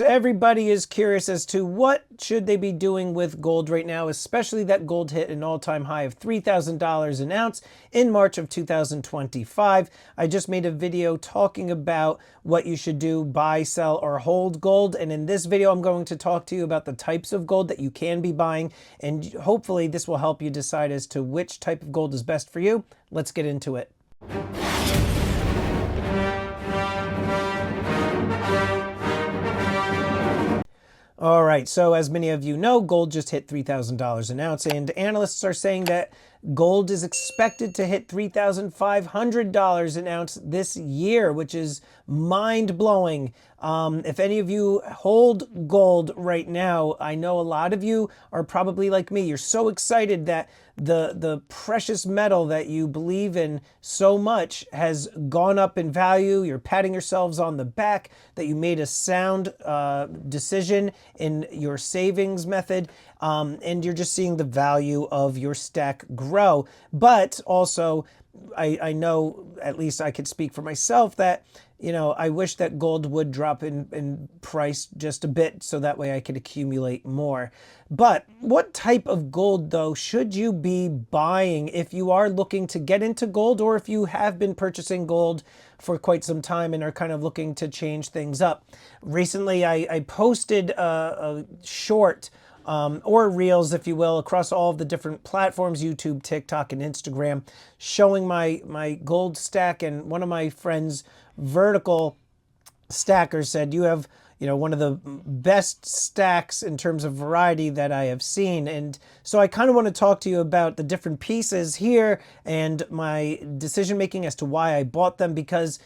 Everybody is curious as to what should they be doing with gold right now, especially that gold hit an all-time high of $3,000 an ounce in March of 2025. I just made a video talking about what you should do, buy, sell, or hold gold. And in this video, I'm going to talk to you about the types of gold that you can be buying. And hopefully this will help you decide as to which type of gold is best for you. Let's get into it. All right, so as many of you know, gold just hit $3,000 an ounce, and analysts are saying that gold is expected to hit $3,500 an ounce this year, which is mind-blowing. If any of you hold gold right now, I know a lot of you are probably like me. You're so excited that the precious metal that you believe in so much has gone up in value. You're patting yourselves on the back that you made a sound decision in your savings method, and you're just seeing the value of your stack grow. But also, I know, at least I could speak for myself, that I wish that gold would drop in price just a bit so that way I could accumulate more. But what type of gold, though, should you be buying if you are looking to get into gold, or if you have been purchasing gold for quite some time and are kind of looking to change things up? Recently, I posted a short or reels, if you will, across all of the different platforms, YouTube, TikTok, and Instagram, showing my gold stack. And one of my friends, vertical stackers, said, you have one of the best stacks in terms of variety that I have seen. And so I kind of want to talk to you about the different pieces here and my decision making as to why I bought them, because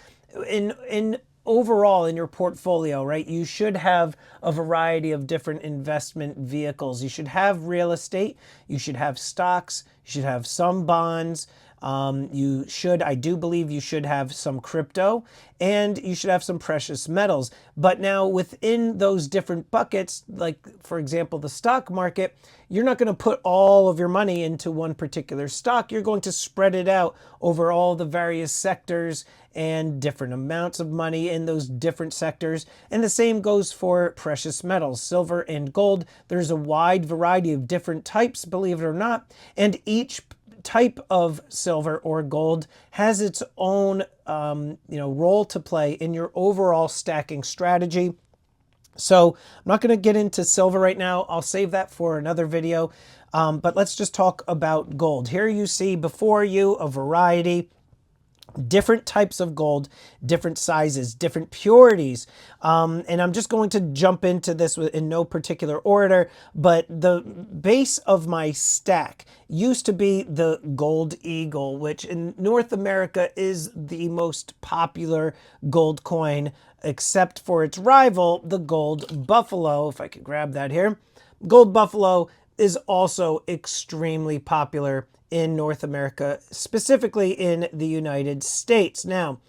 in overall in your portfolio, right, you should have a variety of different investment vehicles. You should have real estate, you should have stocks, you should have some bonds, I do believe you should have some crypto, and you should have some precious metals. But now within those different buckets, like for example, the stock market, you're not going to put all of your money into one particular stock. You're going to spread it out over all the various sectors and different amounts of money in those different sectors. And the same goes for precious metals, silver and gold. There's a wide variety of different types, believe it or not, and each type of silver or gold has its own role to play in your overall stacking strategy. So I'm not going to get into silver right now. I'll save that for another video. But let's just talk about gold. Here you see before you a variety, different types of gold, different sizes, different purities. And I'm just going to jump into this in no particular order, but the base of my stack used to be the Gold Eagle, which in North America is the most popular gold coin, except for its rival, the Gold Buffalo. If I could grab that here. Gold Buffalo is also extremely popular in North America, specifically in the United States. Now,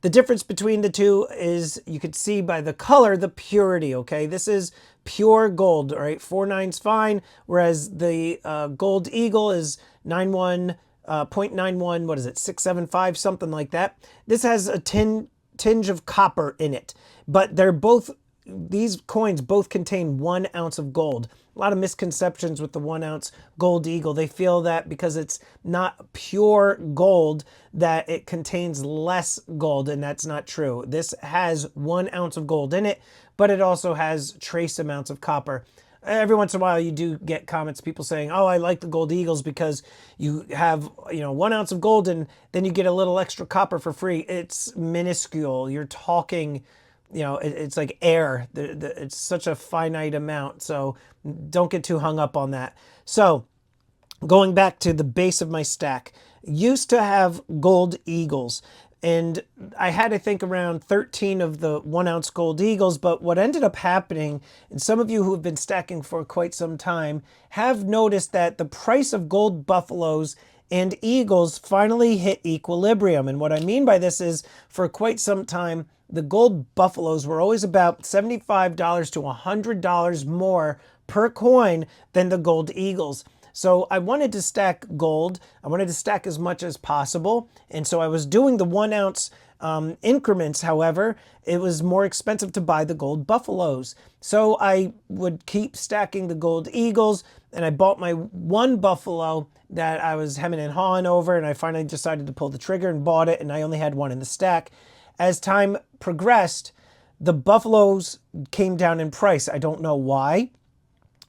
the difference between the two is, you could see by the color, the purity, okay? This is pure gold, all right? 49's fine, whereas the Gold Eagle is 0.91, what is it, 675, something like that. This has a tinge of copper in it, but these coins both contain 1 ounce of gold. A lot of misconceptions with the 1 ounce Gold Eagle. They feel that because it's not pure gold that it contains less gold, and that's not true. This has 1 ounce of gold in it, but it also has trace amounts of copper. Every once in a while you do get comments, people saying, oh, I like the Gold Eagles because you have 1 ounce of gold and then you get a little extra copper for free. It's minuscule. You're talking, it's like air. It's such a finite amount, so don't get too hung up on that. So going back to the base of my stack, used to have Gold Eagles, and I had, I think, around 13 of the 1 ounce Gold Eagles. But what ended up happening, and some of you who have been stacking for quite some time have noticed, that the price of Gold Buffaloes and Eagles finally hit equilibrium. And what I mean by this is, for quite some time, the Gold Buffaloes were always about $75 to $100 more per coin than the Gold Eagles. So I wanted to stack gold. I wanted to stack as much as possible. And so I was doing the 1 ounce increments, however, it was more expensive to buy the gold buffaloes. So I would keep stacking the gold eagles, and I bought my one buffalo that I was hemming and hawing over, and I finally decided to pull the trigger and bought it, and I only had one in the stack. As time progressed, the buffaloes came down in price. I don't know why.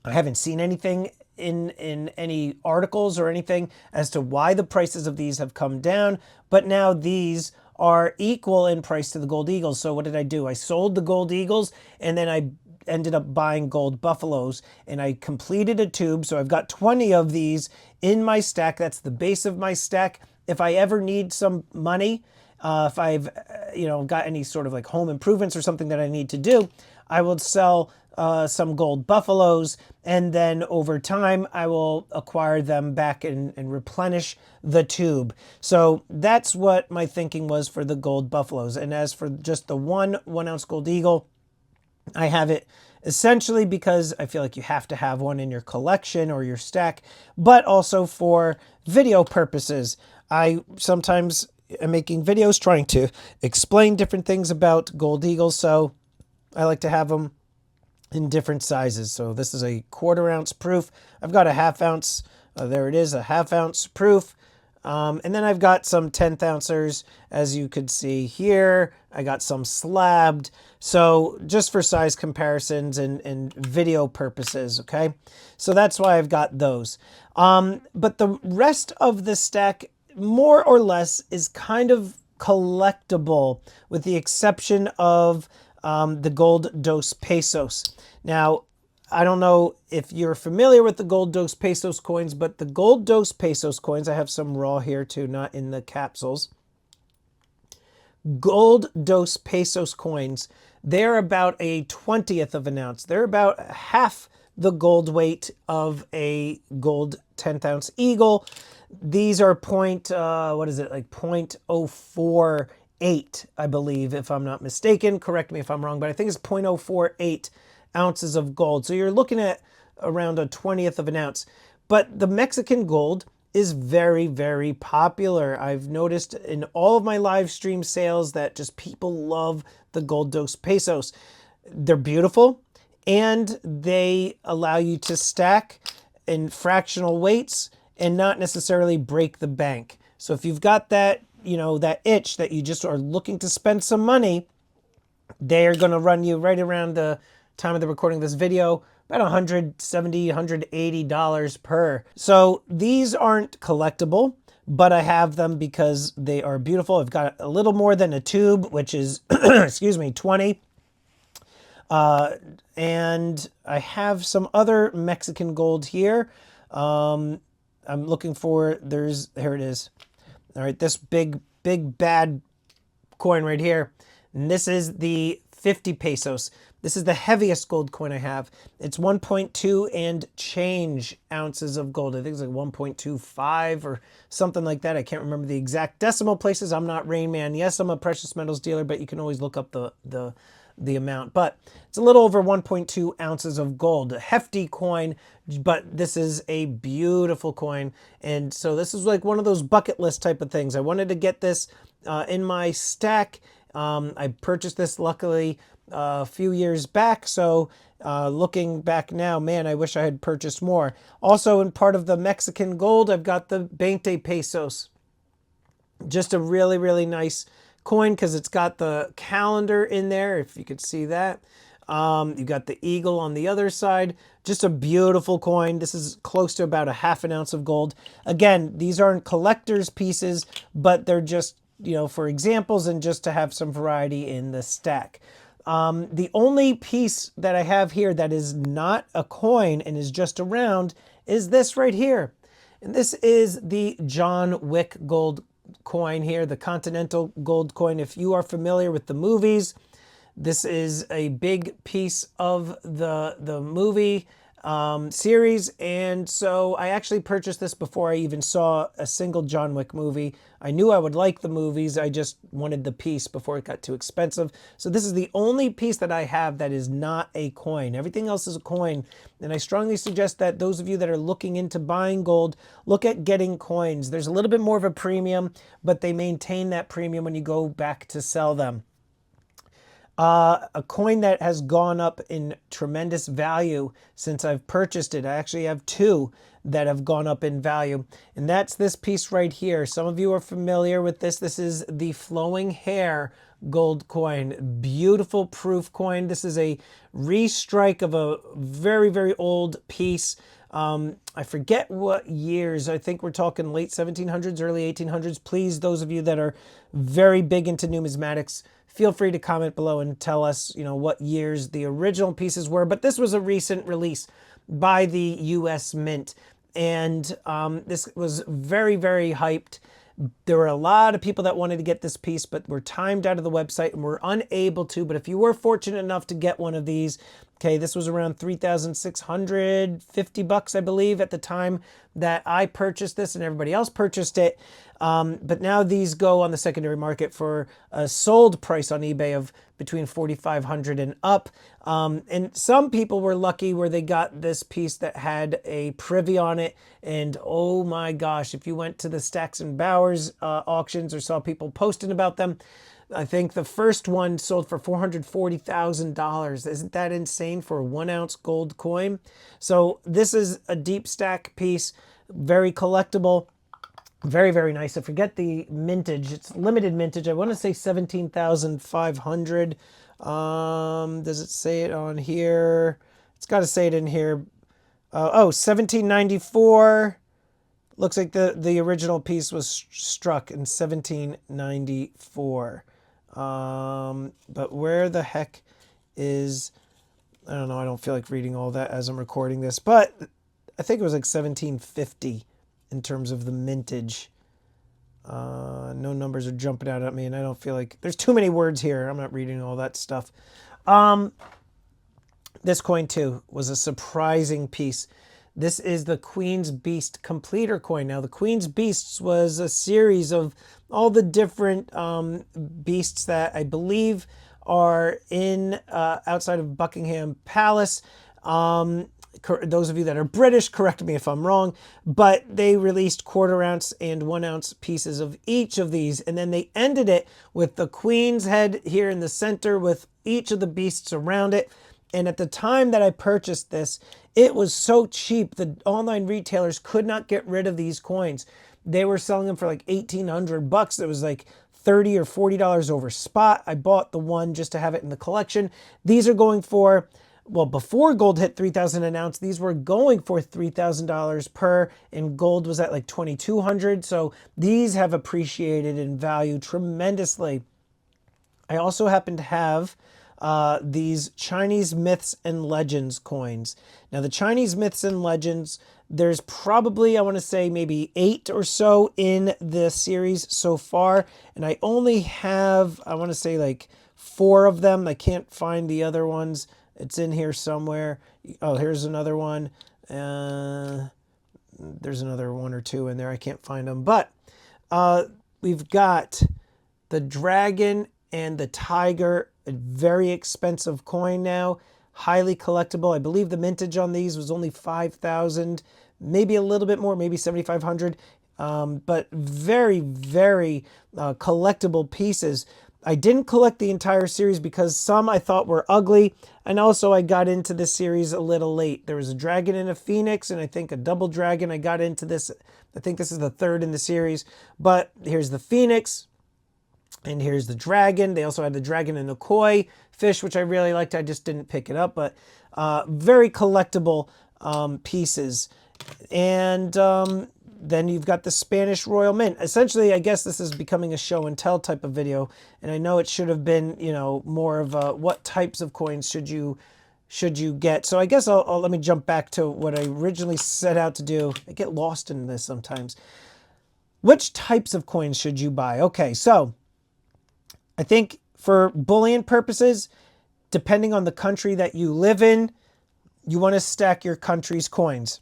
I haven't seen anything in any articles or anything as to why the prices of these have come down, but now these are equal in price to the gold eagles. So what did I do? I sold the gold eagles, and then I ended up buying gold buffaloes, and I completed a tube. So I've got 20 of these in my stack. That's the base of my stack. If I ever need some money, if I've got any sort of like home improvements or something that I need to do, I will sell some gold buffaloes, and then over time I will acquire them back and replenish the tube. So that's what my thinking was for the gold buffaloes. And as for just the 1 ounce gold eagle, I have it essentially because I feel like you have to have one in your collection or your stack, but also for video purposes. I sometimes am making videos trying to explain different things about gold eagles, so I like to have them in different sizes. So this is a 1/4 ounce proof. I've got a 1/2 ounce. There it is, a 1/2 ounce proof. And then I've got some 1/10 ouncers, as you could see here. I got some slabbed. So just for size comparisons and video purposes, okay? So that's why I've got those. But the rest of the stack, more or less, is kind of collectible, with the exception of the gold dos pesos. Now, I don't know if you're familiar with the gold dos pesos coins, but the gold dos pesos coins, I have some raw here too, not in the capsules. Gold dos pesos coins, they're about a 20th of an ounce. They're about half the gold weight of a gold 10th ounce eagle. These are like 0.048, I believe, if I'm not mistaken. Correct me if I'm wrong, but I think it's 0.048 ounces of gold. So you're looking at around a 20th of an ounce. But the Mexican gold is very, very popular. I've noticed in all of my live stream sales that just people love the gold dos pesos. They're beautiful, and they allow you to stack in fractional weights and not necessarily break the bank. So if you've got that, that itch that you just are looking to spend some money, they're going to run you right around the time of the recording of this video, about $170, $180 per. So these aren't collectible, but I have them because they are beautiful. I've got a little more than a tube, which is, excuse me, 20. And I have some other Mexican gold here. I'm looking for, here it is. All right, this big bad coin right here. And this is the 50 pesos. This is the heaviest gold coin I have. It's 1.2 and change ounces of gold. I think it's like 1.25 or something like that. I can't remember the exact decimal places. I'm not Rain Man. Yes, I'm a precious metals dealer, but you can always look up the amount. But it's a little over 1.2 ounces of gold. A hefty coin, but this is a beautiful coin. And so this is like one of those bucket list type of things. I wanted to get this in my stack. I purchased this luckily a few years back, so looking back now, man, I wish I had purchased more. Also, in part of the Mexican gold, I've got the 20 pesos. Just a really, really nice coin because it's got the calendar in there, if you could see that. You got the eagle on the other side. Just a beautiful coin. This is close to about a 1/2 ounce of gold. Again, these aren't collector's pieces, but they're just, for examples and just to have some variety in the stack. The only piece that I have here that is not a coin and is just a round is this right here. And this is the John Wick gold coin here, the Continental gold coin. If you are familiar with the movies, this is a big piece of the movie. series, and so I actually purchased this before I even saw a single John Wick movie. I knew I would like the movies, I just wanted the piece before it got too expensive. So this is the only piece that I have that is not a coin. Everything else is a coin, and I strongly suggest that those of you that are looking into buying gold, look at getting coins. There's a little bit more of a premium, but they maintain that premium when you go back to sell them. A coin that has gone up in tremendous value since I've purchased it. I actually have two that have gone up in value, and that's this piece right here. Some of you are familiar with this. This is the flowing hair gold coin. Beautiful proof coin. This is a restrike of a very, very old piece. I forget what years. I think we're talking late 1700s, early 1800s. Please, those of you that are very big into numismatics, feel free to comment below and tell us, what years the original pieces were. But this was a recent release by the US Mint. And this was very, very hyped. There were a lot of people that wanted to get this piece, but were timed out of the website and were unable to. But if you were fortunate enough to get one of these, okay, this was around $3,650, I believe, at the time that I purchased this and everybody else purchased it. But now these go on the secondary market for a sold price on eBay of between $4,500 and up. And some people were lucky where they got this piece that had a privy on it. And oh my gosh, if you went to the Stacks and Bowers auctions or saw people posting about them, I think the first one sold for $440,000. Isn't that insane for a 1 ounce gold coin? So this is a deep stack piece, very collectible, very, very nice. I forget the mintage. It's limited mintage. I want to say 17,500. Does it say it on here? It's got to say it in here. 1794. Looks like the original piece was struck in 1794. But where the heck is, I don't know, I don't feel like reading all that as I'm recording this, but I think it was like 1750 in terms of the mintage. No numbers are jumping out at me, and I don't feel like, there's too many words here. I'm not reading all that stuff. This coin too was a surprising piece. This is the Queen's Beast Completer coin. Now, the Queen's Beasts was a series of all the different beasts that I believe are in outside of Buckingham Palace. Those of you that are British, correct me if I'm wrong, but they released 1/4 ounce and 1 ounce pieces of each of these. And then they ended it with the Queen's head here in the center with each of the beasts around it. And at the time that I purchased this, it was so cheap. The online retailers could not get rid of these coins. They were selling them for like $1,800. It was like $30 or $40 over spot. I bought the one just to have it in the collection. These are going for, well, before gold hit 3,000 an ounce, these were going for $3,000 per, and gold was at like 2,200. So these have appreciated in value tremendously. I also happen to have these Chinese Myths and Legends coins. Now, the Chinese Myths and Legends, there's probably, I want to say, maybe 8 or so in the series so far. And I only have, I want to say, like 4 of them. I can't find the other ones. It's in here somewhere. Oh, here's another one. There's another 1 or 2 in there. I can't find them. But we've got the dragon and the tiger, a very expensive coin now, highly collectible. I believe the mintage on these was only 5,000, maybe a little bit more, maybe 7,500, but very, very collectible pieces. I didn't collect the entire series because some I thought were ugly, and also I got into this series a little late. There was a dragon and a phoenix, and I think a double dragon. I got into this, I think this is the 3rd in the series, but here's the phoenix, and here's the dragon. They also had the dragon and the koi fish, which I really liked. I just didn't pick it up, but very collectible pieces. And then you've got the Spanish Royal Mint. Essentially, I guess this is becoming a show and tell type of video. And I know it should have been, more of a, what types of coins should you get. So I guess I'll let me jump back to what I originally set out to do. I get lost in this sometimes. Which types of coins should you buy? Okay, so I think for bullion purposes, depending on the country that you live in, you want to stack your country's coins.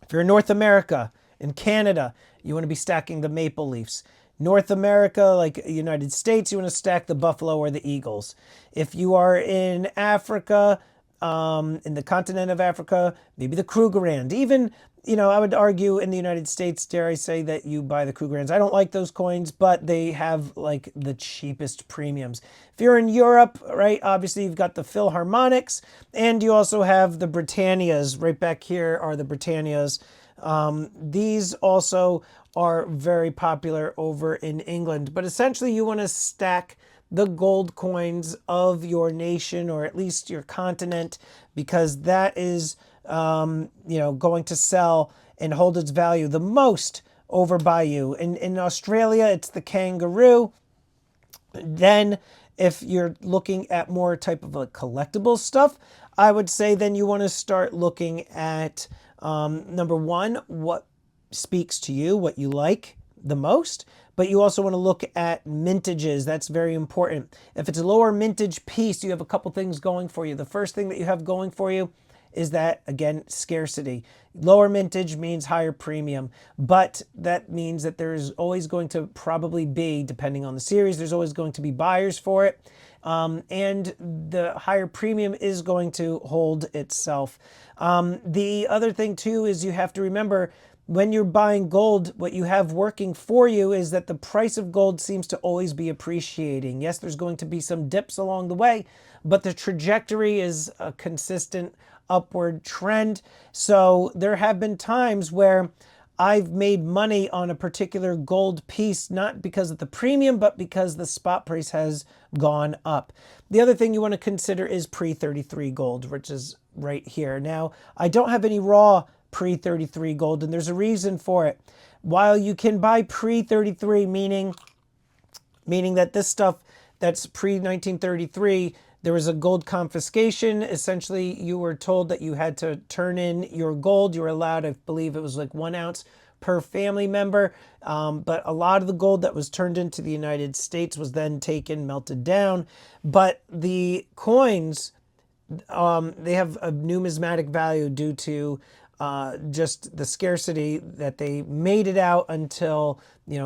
If you're in North America, in Canada, you want to be stacking the Maple Leafs. North America, like United States, you want to stack the Buffalo or the Eagles. If you are in Africa, in the continent of Africa, maybe the Krugerrand. Even, I would argue in the United States, dare I say, that you buy the Krugerrands. I don't like those coins, but they have like the cheapest premiums. If you're in Europe, right, obviously you've got the Philharmonics, and you also have the Britannias. Right back here are the Britannias. These also are very popular over in England. But essentially you want to stack the gold coins of your nation, or at least your continent, because that is, going to sell and hold its value the most over by you. In Australia, it's the kangaroo. Then if you're looking at more type of like collectible stuff, I would say then you want to start looking at, number one, what speaks to you, what you like the most, but you also want to look at mintages. That's very important. If it's a lower mintage piece, you have a couple things going for you. The first thing that you have going for you is that, again, scarcity. Lower mintage means higher premium, but that means that there's always going to probably be, depending on the series, there's always going to be buyers for it. And the higher premium is going to hold itself. The other thing too is you have to remember, when you're buying gold, what you have working for you is that the price of gold seems to always be appreciating. Yes, there's going to be some dips along the way, but the trajectory is a consistent upward trend. So there have been times where I've made money on a particular gold piece, not because of the premium, but because the spot price has gone up. The other thing you want to consider is pre-33 gold, which is right here. Now, I don't have any raw pre-33 gold, and there's a reason for it. While you can buy pre-33, meaning that this stuff that's pre-1933, there was a gold confiscation. Essentially, you were told that you had to turn in your gold. You were allowed, I believe it was like 1 ounce per family member. But a lot of the gold that was turned into the United States was then taken, melted down. But the coins, they have a numismatic value due to just the scarcity that they made it out until,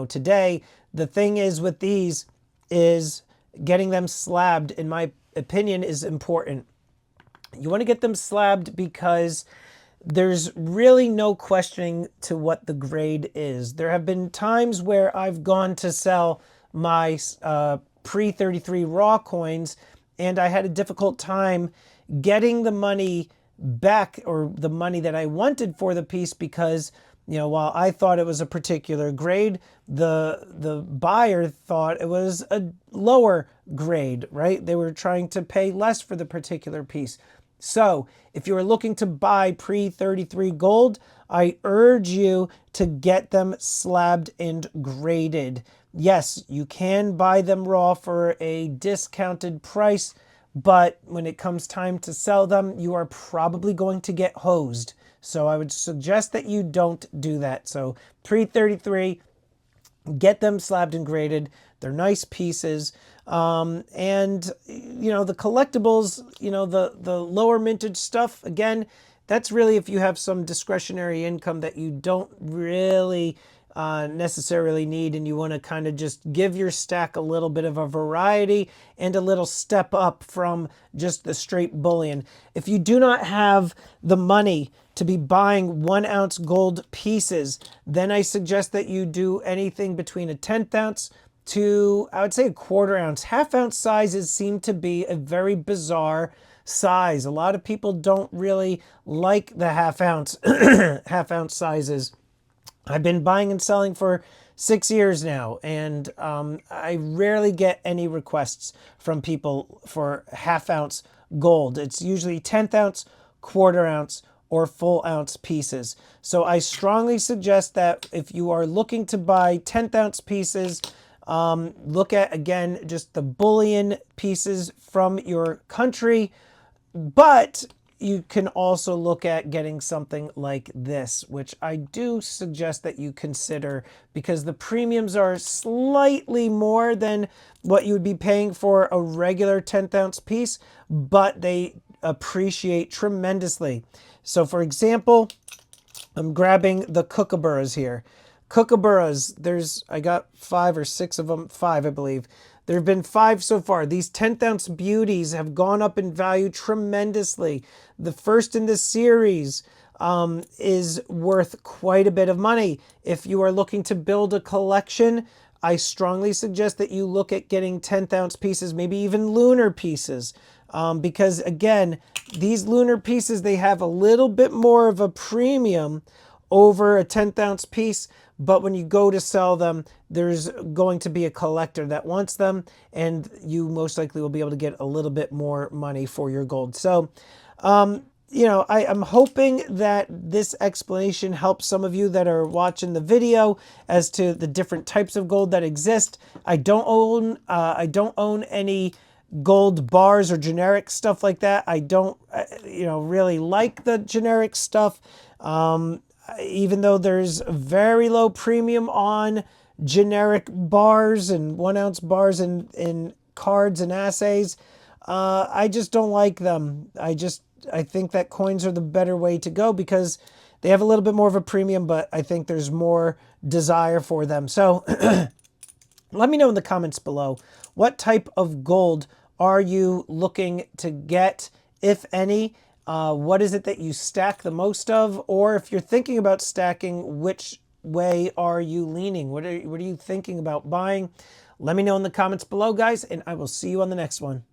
today. The thing is with these is getting them slabbed, in my opinion, is important. You want to get them slabbed because there's really no questioning to what the grade is. There have been times where I've gone to sell my pre-33 raw coins, and I had a difficult time getting the money back, or the money that I wanted for the piece, because while I thought it was a particular grade, the buyer thought it was a lower grade, right? They were trying to pay less for the particular piece. So if you are looking to buy pre-33 gold, I urge you to get them slabbed and graded. Yes, you can buy them raw for a discounted price, but when it comes time to sell them, you are probably going to get hosed. So I would suggest that you don't do that. So pre-33, get them slabbed and graded. They're nice pieces. And, the collectibles, the lower mintage stuff, again, that's really if you have some discretionary income that you don't really necessarily need, and you want to kind of just give your stack a little bit of a variety and a little step up from just the straight bullion. If you do not have the money to be buying 1 ounce gold pieces, then I suggest that you do anything between a 1/10 ounce to, I would say, a 1/4 ounce. 1/2 ounce sizes seem to be a very bizarre size. A lot of people don't really like the 1/2 ounce, 1/2 ounce sizes. I've been buying and selling for 6 years now, and I rarely get any requests from people for 1/2 ounce gold. It's usually 1/10 ounce, 1/4 ounce, or full ounce pieces. So I strongly suggest that if you are looking to buy 1/10 ounce pieces, look at, again, just the bullion pieces from your country, but you can also look at getting something like this, which I do suggest that you consider, because the premiums are slightly more than what you would be paying for a regular 1/10 ounce piece, but they appreciate tremendously. So for example, I'm grabbing the kookaburras here. Kookaburras, I got 5 or 6 of them, 5 I believe. There have been 5 so far. These 10th ounce beauties have gone up in value tremendously. The first in this series is worth quite a bit of money. If you are looking to build a collection, I strongly suggest that you look at getting 10th ounce pieces, maybe even lunar pieces. Because again, these lunar pieces, they have a little bit more of a premium over a 10th ounce piece. But when you go to sell them, there's going to be a collector that wants them, and you most likely will be able to get a little bit more money for your gold. So, you know, I'm hoping that this explanation helps some of you that are watching the video as to the different types of gold that exist. I don't own any gold bars or generic stuff like that. I don't, you know, really like the generic stuff. Even though there's very low premium on generic bars and 1 ounce bars in cards and assays, I just don't like them. I think that coins are the better way to go because they have a little bit more of a premium, but I think there's more desire for them. So let me know in the comments below, what type of gold are you looking to get, if any? What is it that you stack the most of? Or if you're thinking about stacking, which way are you leaning? What are you thinking about buying? Let me know in the comments below, guys, and I will see you on the next one.